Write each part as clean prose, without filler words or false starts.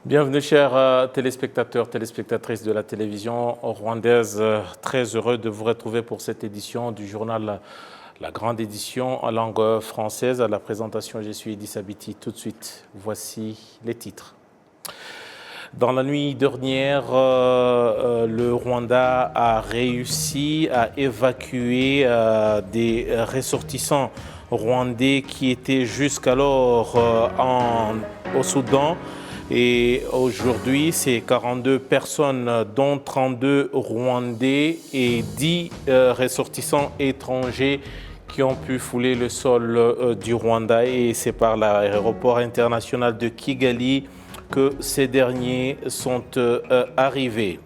Bienvenue chers téléspectateurs, téléspectatrices de la télévision rwandaise. Très heureux de vous retrouver pour cette édition du journal La Grande Édition en langue française. À la présentation, je suis Edis Abiti. Tout de suite, voici les titres. Dans la nuit dernière, le Rwanda a réussi à évacuer des ressortissants rwandais qui étaient jusqu'alors au Soudan. Et aujourd'hui, c'est 42 personnes, dont 32 Rwandais et 10 ressortissants étrangers qui ont pu fouler le sol du Rwanda. Et c'est par l'aéroport international de Kigali que ces derniers sont arrivés.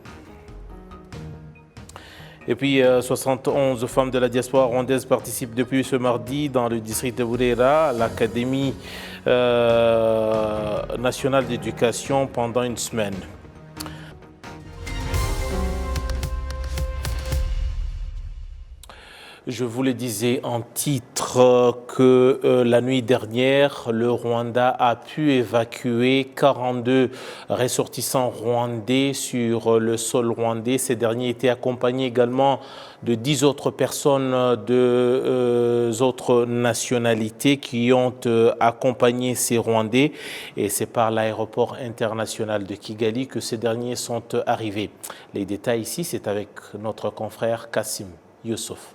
Et puis, 71 femmes de la diaspora rwandaise participent depuis ce mardi dans le district de Burera à l'Académie nationale d'éducation pendant une semaine. Je vous le disais en titre que la nuit dernière, le Rwanda a pu évacuer 42 ressortissants rwandais sur le sol rwandais. Ces derniers étaient accompagnés également de 10 autres personnes autres nationalités qui ont accompagné ces Rwandais. Et c'est par l'aéroport international de Kigali que ces derniers sont arrivés. Les détails ici, c'est avec notre confrère Kassim Youssouf.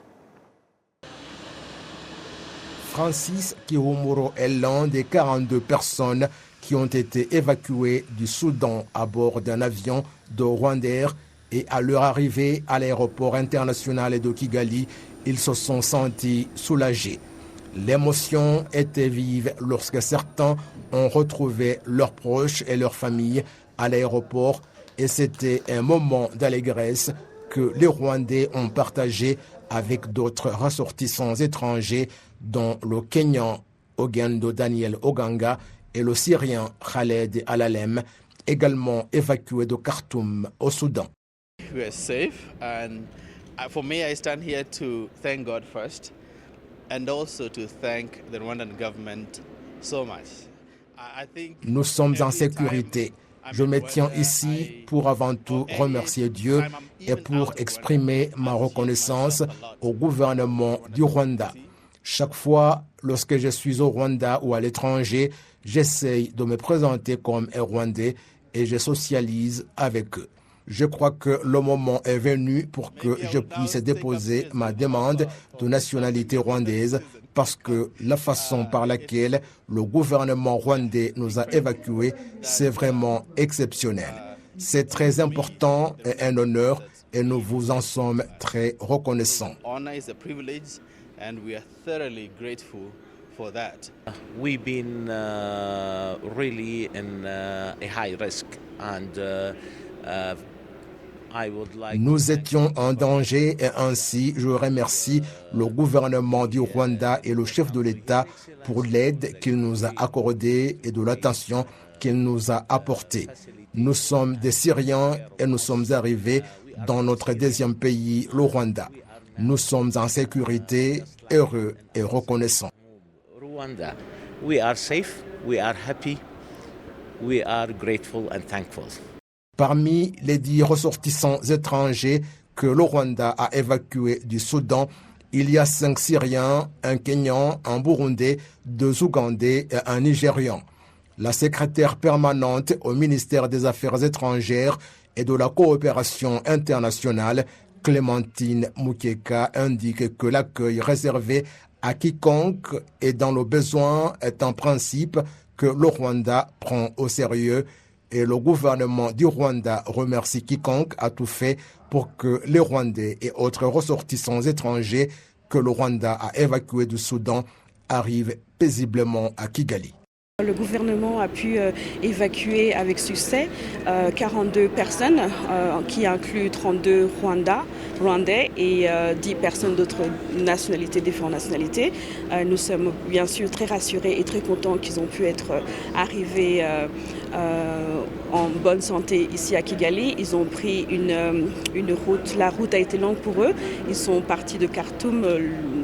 Francis Kihumuro est l'un des 42 personnes qui ont été évacuées du Soudan à bord d'un avion de Rwandair et à leur arrivée à l'aéroport international de Kigali, ils se sont sentis soulagés. L'émotion était vive lorsque certains ont retrouvé leurs proches et leurs familles à l'aéroport et c'était un moment d'allégresse que les Rwandais ont partagé avec d'autres ressortissants étrangers dont le Kenyan Ogendo Daniel Oganga et le Syrien Khaled Alalem, également évacués de Khartoum au Soudan. We are safe and for me I stand here to thank God first and also to thank the Rwandan government so much. Nous sommes en sécurité. Je me tiens ici pour avant tout remercier Dieu et pour exprimer ma reconnaissance au gouvernement du Rwanda. Chaque fois, lorsque je suis au Rwanda ou à l'étranger, j'essaye de me présenter comme un Rwandais et je socialise avec eux. Je crois que le moment est venu pour que je puisse déposer ma demande de nationalité rwandaise parce que la façon par laquelle le gouvernement rwandais nous a évacués, c'est vraiment exceptionnel. C'est très important et un honneur et nous vous en sommes très reconnaissants. And we are thoroughly grateful for that. We've been really in a high risk and Nous étions en danger et ainsi je remercie le gouvernement du Rwanda et le chef de l'État pour l'aide qu'il nous a accordée et de l'attention qu'il nous a apportée. Nous sommes des Syriens et nous sommes arrivés dans notre deuxième pays, le Rwanda. Nous sommes en sécurité, heureux et reconnaissants. Rwanda, we are safe, we are happy, we are grateful and thankful. Parmi les 10 ressortissants étrangers que le Rwanda a évacués du Soudan, il y a 5 Syriens, un Kenyan, un Burundais, 2 Ougandais et un Nigérian. La secrétaire permanente au ministère des Affaires étrangères et de la coopération internationale, Clémentine Mukeka, indique que l'accueil réservé à quiconque est dans le besoin est un principe que le Rwanda prend au sérieux et le gouvernement du Rwanda remercie quiconque a tout fait pour que les Rwandais et autres ressortissants étrangers que le Rwanda a évacués du Soudan arrivent paisiblement à Kigali. Le gouvernement a pu évacuer avec succès 42 personnes qui incluent 32 Rwandais et 10 personnes d'autres nationalités, différentes nationalités. Nous sommes bien sûr très rassurés et très contents qu'ils ont pu être arrivés en bonne santé ici à Kigali. Ils ont pris une route, la route a été longue pour eux. Ils sont partis de Khartoum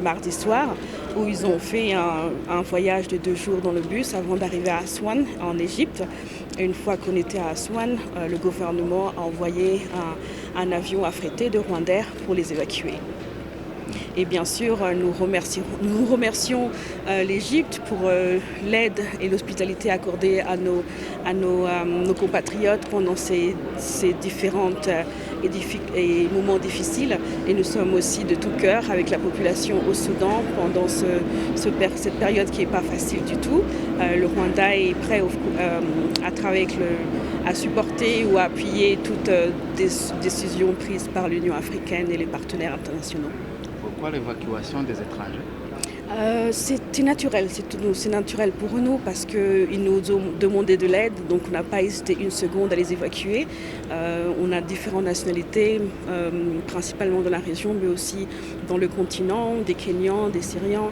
mardi soir où ils ont fait un voyage de 2 jours dans le bus avant d'arriver à Aswan, en Égypte. Et une fois qu'on était à Aswan, le gouvernement a envoyé un avion affrété de Rwandair pour les évacuer. Et bien sûr, nous remercions l'Égypte pour l'aide et l'hospitalité accordée à nos compatriotes pendant ces différentes et moments difficiles. Et nous sommes aussi de tout cœur avec la population au Soudan pendant cette période qui n'est pas facile du tout. Le Rwanda est prêt à travailler à supporter ou à appuyer toutes décisions prises par l'Union africaine et les partenaires internationaux. Pourquoi l'évacuation des étrangers? C'était naturel, c'est naturel pour nous parce qu'ils nous ont demandé de l'aide, donc on n'a pas hésité une seconde à les évacuer. On a différentes nationalités, principalement dans la région, mais aussi dans le continent, des Kenyans, des Syriens.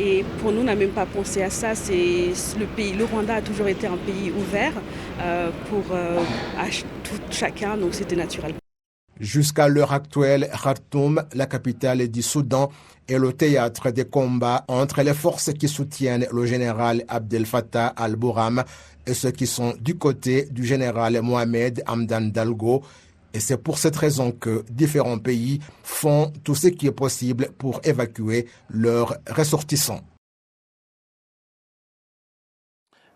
Et pour nous, on n'a même pas pensé à ça. Le Rwanda a toujours été un pays ouvert pour chacun, donc c'était naturel. Jusqu'à l'heure actuelle, Khartoum, la capitale du Soudan, est le théâtre des combats entre les forces qui soutiennent le général Abdel Fattah al-Burhan et ceux qui sont du côté du général Mohamed Hamdan Dagalo. Et c'est pour cette raison que différents pays font tout ce qui est possible pour évacuer leurs ressortissants.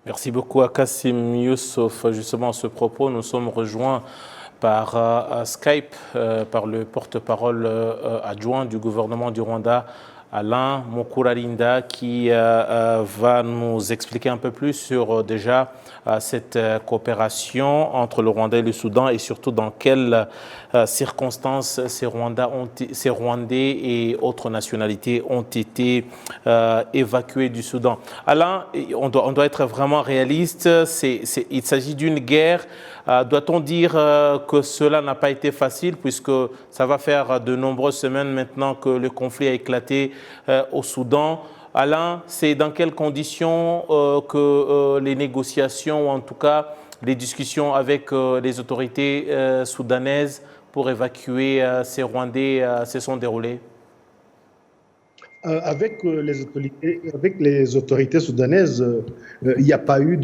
Merci beaucoup à Kassim Youssouf. Justement, à ce propos, nous sommes rejoints par Skype, par le porte-parole adjoint du gouvernement du Rwanda, Alain Mukurarinda, qui va nous expliquer un peu plus sur déjà cette coopération entre le Rwanda et le Soudan et surtout dans quelles circonstances ces Rwandais et autres nationalités ont été évacués du Soudan. Alain, on doit être vraiment réaliste, il s'agit d'une guerre. Doit-on dire que cela n'a pas été facile puisque ça va faire de nombreuses semaines maintenant que le conflit a éclaté au Soudan? Alain, c'est dans quelles conditions que les négociations ou en tout cas les discussions avec les autorités soudanaises pour évacuer ces Rwandais se sont déroulées? Avec les autorités soudanaises, il n'y a pas eu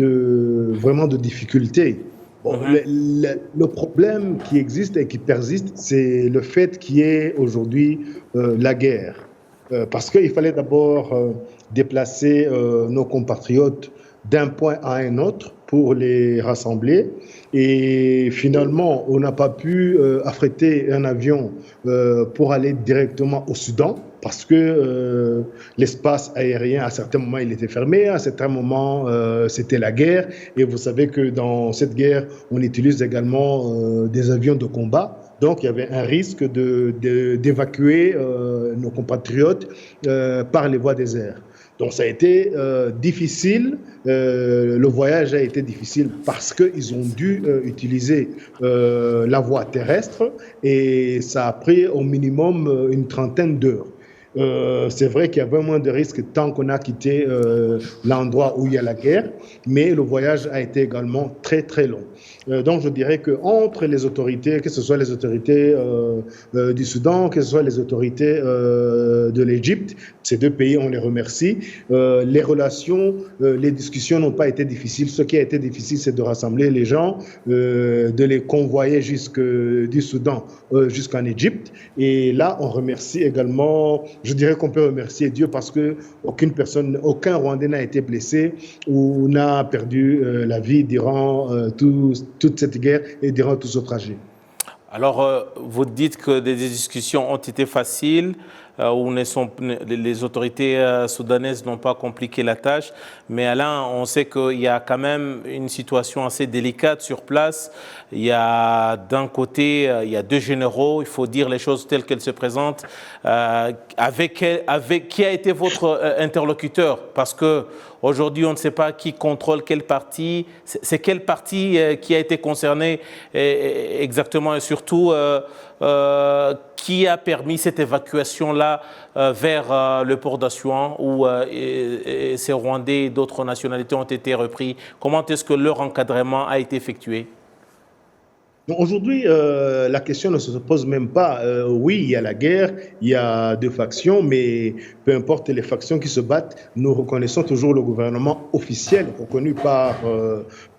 vraiment de difficultés. Bon, le problème qui existe et qui persiste, c'est le fait qu'il y ait aujourd'hui la guerre. Parce qu'il fallait d'abord déplacer nos compatriotes d'un point à un autre pour les rassembler. Et finalement, on n'a pas pu affréter un avion pour aller directement au Soudan parce que l'espace aérien, à certains moments, il était fermé, à certains moments, c'était la guerre. Et vous savez que dans cette guerre, on utilise également des avions de combat. Donc, il y avait un risque d'évacuer nos compatriotes par les voies des airs. Donc, ça a été difficile. Le voyage a été difficile parce qu'ils ont dû utiliser la voie terrestre et ça a pris au minimum une trentaine d'heures. C'est vrai qu'il y avait moins de risques tant qu'on a quitté l'endroit où il y a la guerre, mais le voyage a été également très très long. Donc je dirais qu'entre les autorités, que ce soit les autorités du Soudan, que ce soit les autorités de l'Égypte, ces deux pays, on les remercie. Les relations, les discussions n'ont pas été difficiles. Ce qui a été difficile, c'est de rassembler les gens, de les convoyer du Soudan jusqu'en Égypte. Et là, on remercie également, je dirais qu'on peut remercier Dieu parce aucun Rwandais n'a été blessé ou n'a perdu la vie durant toute cette guerre et durant tout ce trajet. Alors, vous dites que des discussions ont été faciles, où les autorités soudanaises n'ont pas compliqué la tâche. Mais Alain, on sait qu'il y a quand même une situation assez délicate sur place. Il y a d'un côté, il y a deux généraux, il faut dire les choses telles qu'elles se présentent. Avec qui a été votre interlocuteur? Parce qu'aujourd'hui, on ne sait pas qui contrôle quel parti. C'est quel parti qui a été concerné exactement et surtout qui a permis cette évacuation-là vers le port d'Assouan où ces Rwandais et d'autres nationalités ont été repris? Comment est-ce que leur encadrement a été effectué? Aujourd'hui, la question ne se pose même pas. Oui, il y a la guerre, il y a deux factions, mais peu importe les factions qui se battent, nous reconnaissons toujours le gouvernement officiel reconnu par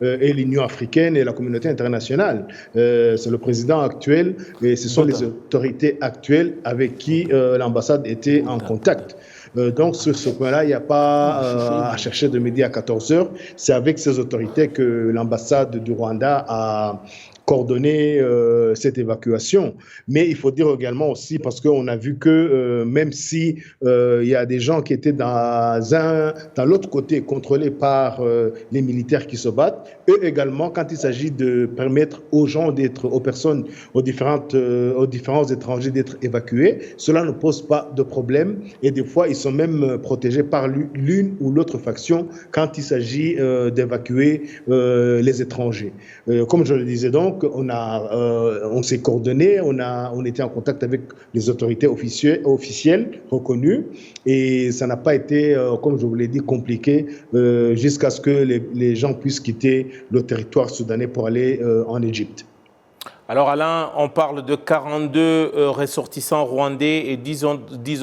et l'Union africaine et la communauté internationale. C'est le président actuel et ce sont les autorités actuelles avec qui l'ambassade était en contact. Donc, sur ce point-là, il n'y a pas à chercher de midi à 14 heures. C'est avec ces autorités que l'ambassade du Rwanda a coordonner cette évacuation. Mais il faut dire également aussi, parce qu'on a vu que même si il y a des gens qui étaient dans l'autre côté, contrôlés par les militaires qui se battent, eux également, quand il s'agit de permettre aux gens aux personnes, aux différents étrangers d'être évacués, cela ne pose pas de problème. Et des fois, ils sont même protégés par l'une ou l'autre faction quand il s'agit d'évacuer les étrangers. Comme je le disais donc, on s'est coordonné, on était en contact avec les autorités officielles reconnues et ça n'a pas été, comme je vous l'ai dit, compliqué jusqu'à ce que les gens puissent quitter le territoire soudanais pour aller en Égypte. Alors Alain, on parle de 42 ressortissants rwandais et 10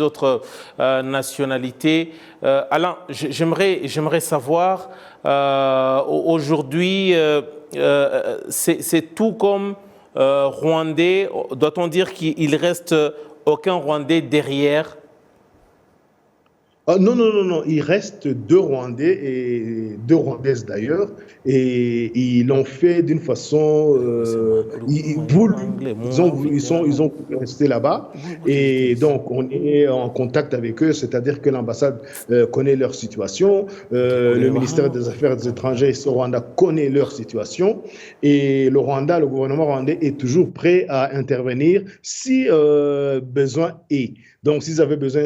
autres nationalités. Alain, j'aimerais savoir, aujourd'hui, c'est tout comme Rwandais. Doit-on dire qu'il ne reste aucun Rwandais derrière? Non. Il reste 2 Rwandais et 2 Rwandaises d'ailleurs. Et ils l'ont fait d'une façon. Ils ont resté là-bas. Et donc, on est en contact avec eux, c'est-à-dire que l'ambassade connaît leur situation. Le ministère des Affaires étrangères au Rwanda connaît leur situation. Et le gouvernement rwandais est toujours prêt à intervenir si besoin est. Donc, s'ils avaient besoin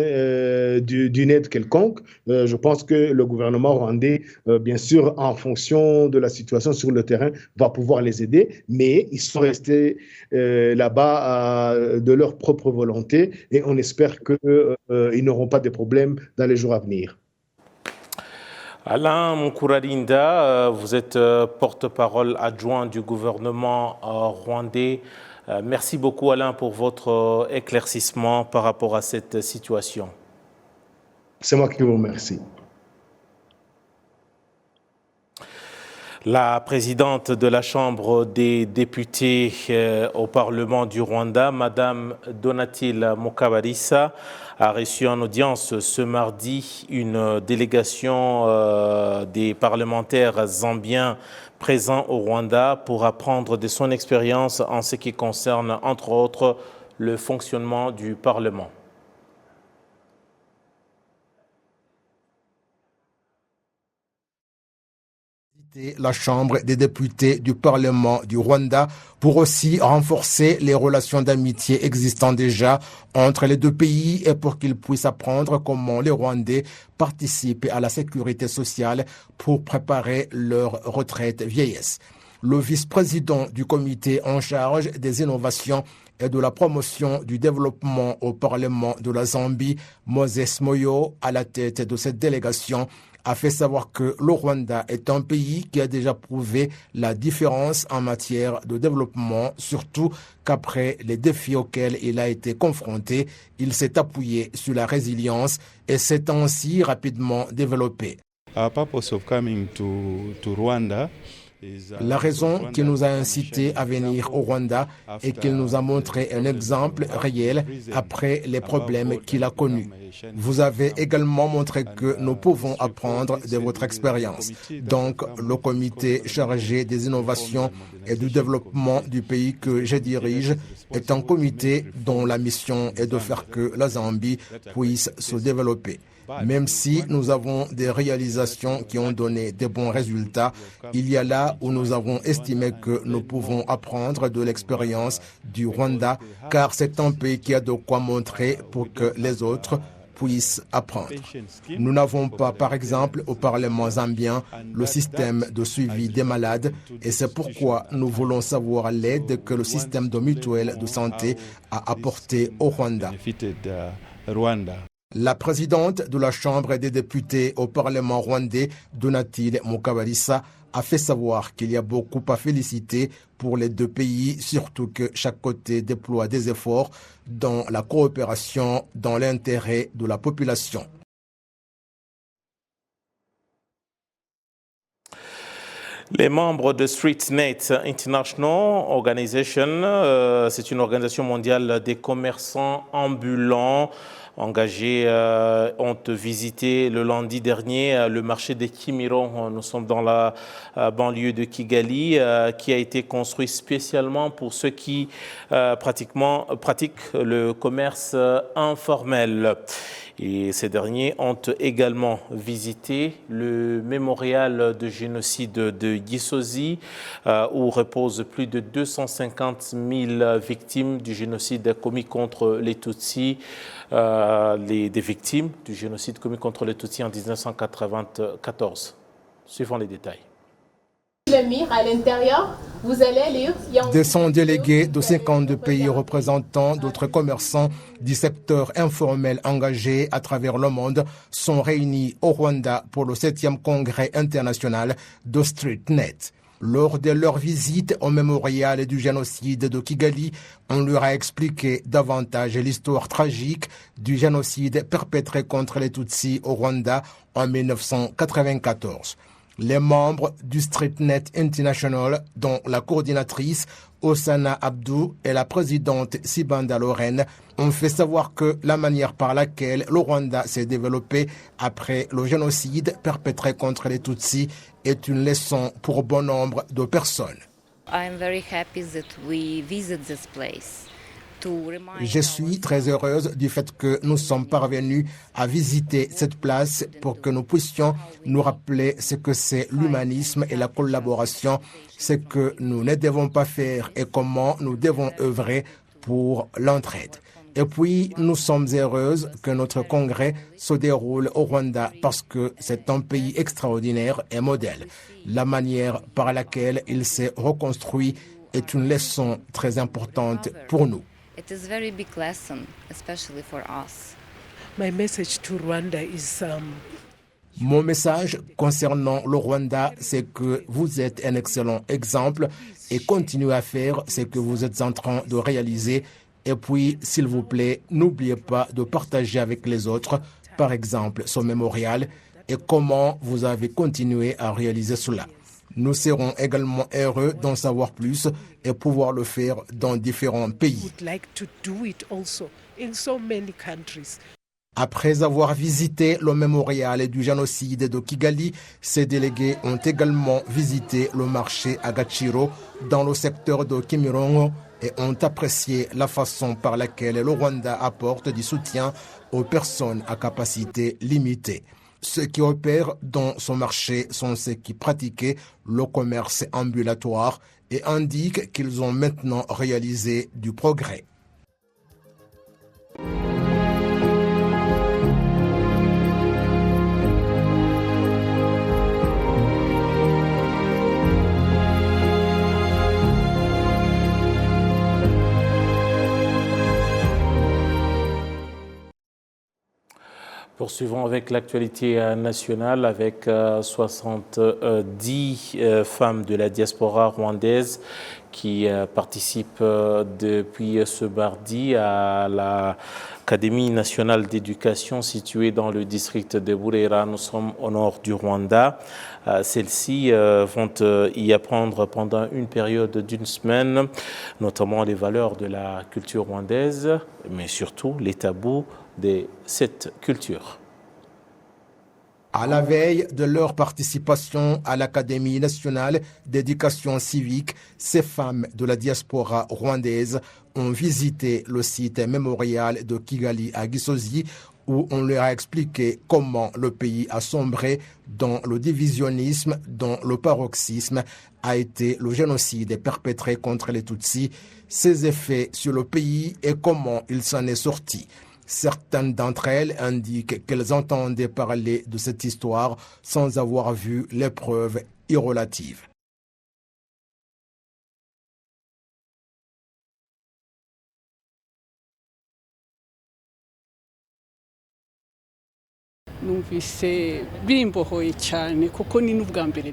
d'une aide quelconque, je pense que le gouvernement rwandais, bien sûr, en fonction de la situation sur le terrain, va pouvoir les aider, mais ils sont restés là-bas de leur propre volonté et on espère qu'ils n'auront pas de problèmes dans les jours à venir. Alain Mukurarinda, vous êtes porte-parole adjoint du gouvernement rwandais. Merci beaucoup Alain pour votre éclaircissement par rapport à cette situation. C'est moi qui vous remercie. La présidente de la Chambre des députés au Parlement du Rwanda, Madame Donatille Mukabalisa, a reçu en audience ce mardi une délégation des parlementaires zambiens présents au Rwanda pour apprendre de son expérience en ce qui concerne, entre autres, le fonctionnement du Parlement. La Chambre des députés du Parlement du Rwanda pour aussi renforcer les relations d'amitié existantes déjà entre les deux pays et pour qu'ils puissent apprendre comment les Rwandais participent à la sécurité sociale pour préparer leur retraite vieillesse. Le vice-président du comité en charge des innovations et de la promotion du développement au Parlement de la Zambie, Moses Moyo, à la tête de cette délégation, a fait savoir que le Rwanda est un pays qui a déjà prouvé la différence en matière de développement, surtout qu'après les défis auxquels il a été confronté, il s'est appuyé sur la résilience et s'est ainsi rapidement développé. Our purpose of coming to Rwanda. La raison qui nous a incités à venir au Rwanda est qu'il nous a montré un exemple réel après les problèmes qu'il a connus. Vous avez également montré que nous pouvons apprendre de votre expérience. Donc, le comité chargé des innovations et du développement du pays que je dirige est un comité dont la mission est de faire que la Zambie puisse se développer. Même si nous avons des réalisations qui ont donné de bons résultats, il y a là où nous avons estimé que nous pouvons apprendre de l'expérience du Rwanda, car c'est un pays qui a de quoi montrer pour que les autres puissent apprendre. Nous n'avons pas, par exemple, au Parlement zambien, le système de suivi des malades et c'est pourquoi nous voulons savoir l'aide que le système de mutuelle de santé a apporté au Rwanda. La présidente de la Chambre des députés au Parlement rwandais, Donatille Mukabalisa, a fait savoir qu'il y a beaucoup à féliciter pour les deux pays, surtout que chaque côté déploie des efforts dans la coopération dans l'intérêt de la population. Les membres de StreetNet International Organization, c'est une organisation mondiale des commerçants ambulants engagés, ont visité le lundi dernier le marché de Kimiron. Nous sommes dans la banlieue de Kigali, qui a été construit spécialement pour ceux qui pratiquent le commerce informel. Et ces derniers ont également visité le mémorial de génocide de Gisozi, où reposent plus de 250 000 victimes du génocide commis contre les Tutsis, des victimes du génocide commis contre les Tutsis en 1994. Suivons les détails. Le mire à l'intérieur, vous allez lire. Des 100 délégués de 52 pays représentant d'autres commerçants du secteur informel engagés à travers le monde sont réunis au Rwanda pour le 7e congrès international de StreetNet. Lors de leur visite au mémorial du génocide de Kigali, on leur a expliqué davantage l'histoire tragique du génocide perpétré contre les Tutsis au Rwanda en 1994. Les membres du StreetNet International, dont la coordinatrice Osana Abdou et la présidente Sibanda Lorraine, ont fait savoir que la manière par laquelle le Rwanda s'est développé après le génocide perpétré contre les Tutsis est une leçon pour bon nombre de personnes. Je suis très heureuse du fait que nous sommes parvenus à visiter cette place pour que nous puissions nous rappeler ce que c'est l'humanisme et la collaboration, ce que nous ne devons pas faire et comment nous devons œuvrer pour l'entraide. Et puis, nous sommes heureuses que notre congrès se déroule au Rwanda parce que c'est un pays extraordinaire et modèle. La manière par laquelle il s'est reconstruit est une leçon très importante pour nous. It is a very big lesson, especially for us. My message to Rwanda is Mon message concernant le Rwanda, c'est que vous êtes un excellent exemple et continuez à faire ce que vous êtes en train de réaliser. Et puis, s'il vous plaît, n'oubliez pas de partager avec les autres, par exemple, ce mémorial et comment vous avez continué à réaliser cela. Nous serons également heureux d'en savoir plus et pouvoir le faire dans différents pays. Après avoir visité le mémorial du génocide de Kigali, ces délégués ont également visité le marché à Gachiro dans le secteur de Kimirongo et ont apprécié la façon par laquelle le Rwanda apporte du soutien aux personnes à capacité limitée. Ceux qui opèrent dans ce marché sont ceux qui pratiquaient le commerce ambulatoire et indiquent qu'ils ont maintenant réalisé du progrès. Poursuivons avec l'actualité nationale avec 70 femmes de la diaspora rwandaise qui participent depuis ce mardi à l'Académie nationale d'éducation située dans le district de Burera. Nous sommes au nord du Rwanda. Celles-ci vont y apprendre pendant une période d'une semaine, notamment les valeurs de la culture rwandaise, mais surtout les tabous de cette culture. À la veille de leur participation à l'Académie nationale d'éducation civique, ces femmes de la diaspora rwandaise ont visité le site mémorial de Kigali à Gisozi, où on leur a expliqué comment le pays a sombré dans le divisionnisme, dont le paroxysme a été le génocide perpétré contre les Tutsis, ses effets sur le pays et comment il s'en est sorti. Certaines d'entre elles indiquent qu'elles entendaient parler de cette histoire sans avoir vu les preuves irrelatives.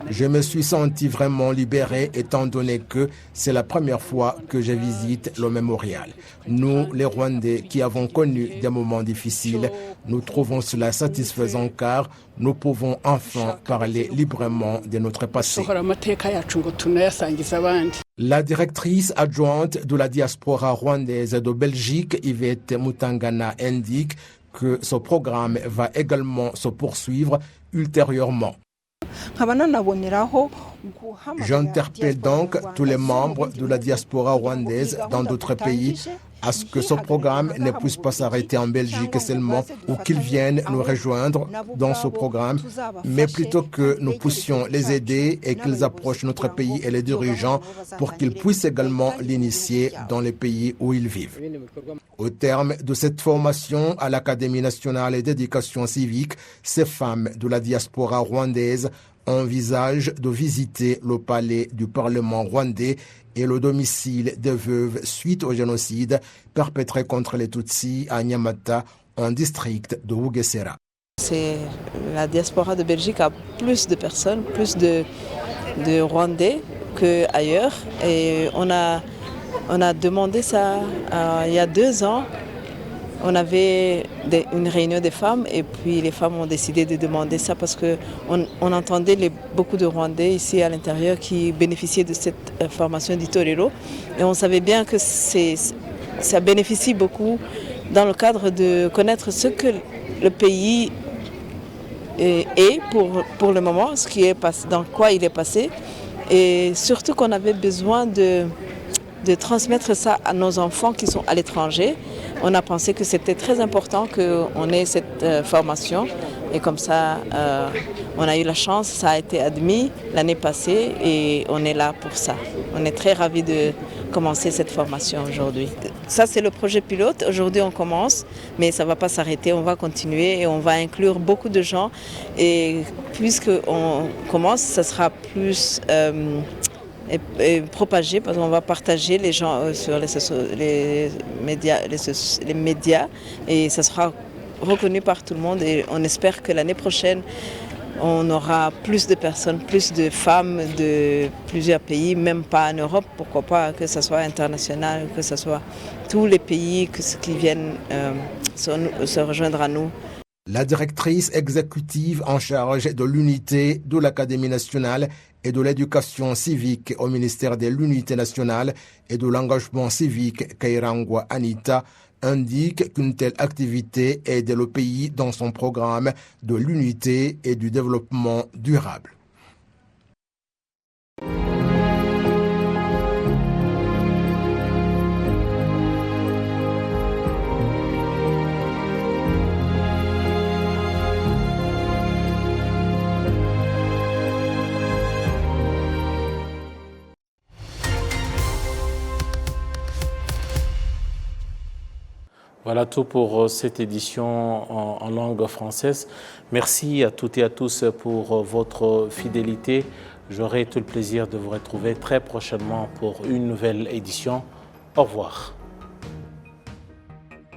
Je me suis senti vraiment libéré étant donné que c'est la première fois que je visite le mémorial. Nous, les Rwandais qui avons connu des moments difficiles, nous trouvons cela satisfaisant car nous pouvons enfin parler librement de notre passé. La directrice adjointe de la diaspora rwandaise de Belgique, Yvette Mutangana, indique que ce programme va également se poursuivre ultérieurement. J'interpelle donc tous les membres de la diaspora rwandaise dans d'autres pays à ce que ce programme ne puisse pas s'arrêter en Belgique seulement ou qu'ils viennent nous rejoindre dans ce programme, mais plutôt que nous puissions les aider et qu'ils approchent notre pays et les dirigeants pour qu'ils puissent également l'initier dans les pays où ils vivent. Au terme de cette formation à l'Académie nationale d'éducation civique, ces femmes de la diaspora rwandaise envisagent de visiter le palais du Parlement rwandais et le domicile des veuves suite au génocide perpétré contre les Tutsis à Nyamata, en district de Bugesera. La diaspora de Belgique a plus de personnes, plus de Rwandais qu'ailleurs. Et on a demandé ça il y a 2 ans. On avait une réunion des femmes et puis les femmes ont décidé de demander ça parce qu'on entendait beaucoup de Rwandais ici à l'intérieur qui bénéficiaient de cette formation du torero. Et on savait bien que ça bénéficie beaucoup dans le cadre de connaître ce que le pays est pour le moment, ce qui est passé, dans quoi il est passé. Et surtout qu'on avait besoin de transmettre ça à nos enfants qui sont à l'étranger. On a pensé que c'était très important qu'on ait cette formation et comme ça, on a eu la chance, ça a été admis l'année passée et on est là pour ça. On est très ravis de commencer cette formation aujourd'hui. Ça, c'est le projet pilote. Aujourd'hui, on commence, mais ça ne va pas s'arrêter. On va continuer et on va inclure beaucoup de gens. Et puisqu'on commence, ça sera plus et propagé parce qu'on va partager les gens sur les médias et ça sera reconnu par tout le monde et on espère que l'année prochaine on aura plus de personnes, plus de femmes de plusieurs pays, même pas en Europe, pourquoi pas que ce soit international, que ce soit tous les pays qui viennent se rejoindre à nous. La directrice exécutive en charge de l'unité de l'Académie nationale et de l'éducation civique au ministère de l'Unité nationale et de l'engagement civique, Kairangwa Anita, indique qu'une telle activité aide le pays dans son programme de l'unité et du développement durable. Voilà tout pour cette édition en langue française. Merci à toutes et à tous pour votre fidélité. J'aurai tout le plaisir de vous retrouver très prochainement pour une nouvelle édition. Au revoir.